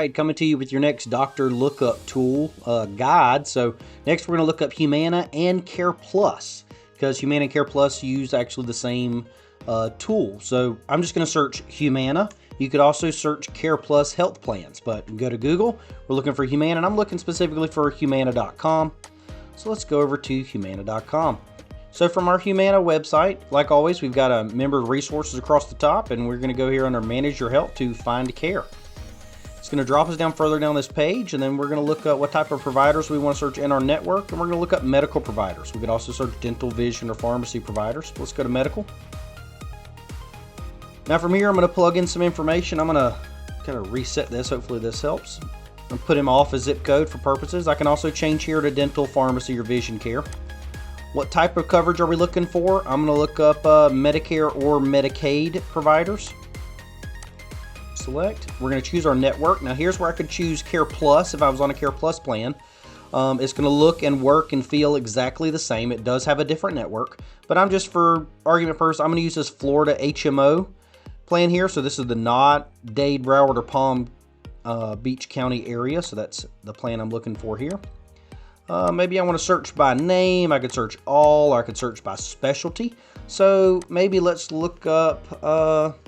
right, coming to you with your next doctor lookup tool guide. So next we're going to look up Humana and CarePlus, because Humana and CarePlus use actually the same tool. So I'm just going to search Humana. You could also search CarePlus health plans, but go to Google. We're looking for Humana, and I'm looking specifically for Humana.com. So let's go over to Humana.com. So from our Humana website, like always, we've got a member resources across the top, and we're going to go here under Manage Your Health to find care. It's going to drop us down further down this page, and then we're going to look at what type of providers we want to search in our network, and we're going to look up medical providers. We could also search dental, vision, or pharmacy providers. Let's go to medical. Now from here, I'm going to plug in some information. I'm going to kind of reset this. Hopefully this helps. I'm going to put him off as zip code for purposes. I can also change here to dental, pharmacy, or vision care. What type of coverage are we looking for? I'm going to look up Medicare or Medicaid providers. Select. We're going to choose our network. Now here's where I could choose CarePlus if I was on a CarePlus plan. It's going to look and work and feel exactly the same. It does have a different network, but I'm just, for argument purposes, I'm going to use this Florida HMO plan here. So this is the Knott, Dade, Broward, or Palm Beach County area. So that's the plan I'm looking for here. Maybe I want to search by name. I could search all, or I could search by specialty. So maybe let's look up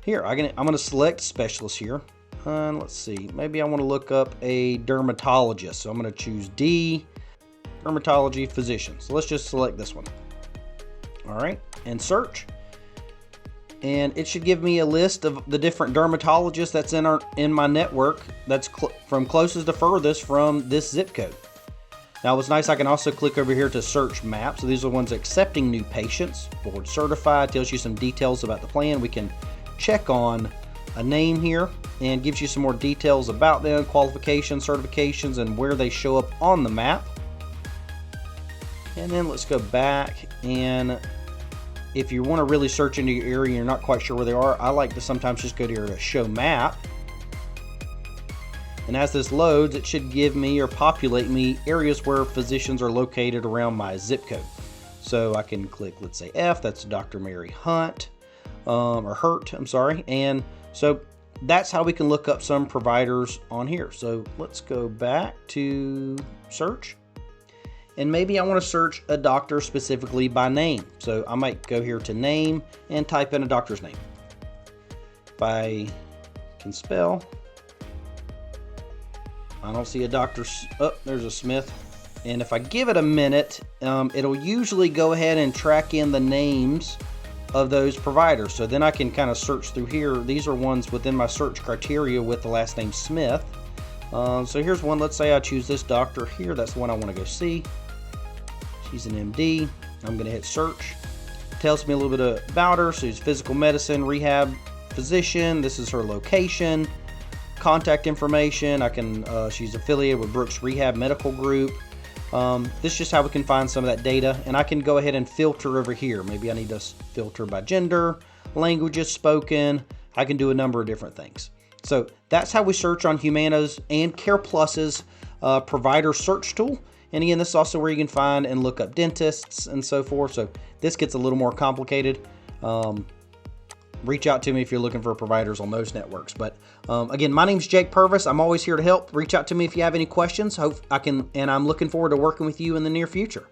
here. I'm going to select specialist here. And let's see. Maybe I want to look up a dermatologist. So I'm going to choose D, dermatology physician. So let's just select this one. All right, and search. And it should give me a list of the different dermatologists that's in my network. That's from closest to furthest from this zip code. Now what's nice, I can also click over here to search map. So these are the ones accepting new patients, board certified, tells you some details about the plan. We can check on a name here and gives you some more details about them, qualifications, certifications, and where they show up on the map. And then let's go back, and if you want to really search into your area and you're not quite sure where they are, I like to sometimes just go to here to show map. And as this loads, it should give me or populate me areas where physicians are located around my zip code. So I can click, let's say F, that's Dr. Mary Hunt, or Hurt, I'm sorry. And so that's how we can look up some providers on here. So let's go back to search. And maybe I want to search a doctor specifically by name. So I might go here to name and type in a doctor's name. If I can spell, I don't see a doctor. Oh, there's a Smith. And if I give it a minute, it'll usually go ahead and track in the names of those providers. So then I can kind of search through here. These are ones within my search criteria with the last name Smith. So here's one. Let's say I choose this doctor here. That's the one I want to go see. She's an MD. I'm going to hit search. It tells me a little bit about her. So she's physical medicine, rehab physician. This is her location. Contact information. I can. She's affiliated with Brooks Rehab Medical Group. This is just how we can find some of that data, and I can go ahead and filter over here. Maybe I need to filter by gender, languages spoken. I can do a number of different things. So that's how we search on Humana's and CarePlus's provider search tool. And again, this is also where you can find and look up dentists and so forth. So this gets a little more complicated. Reach out to me if you're looking for providers on those networks. But again, my name's Jake Purvis. I'm always here to help. Reach out to me if you have any questions. Hope I can, and I'm looking forward to working with you in the near future.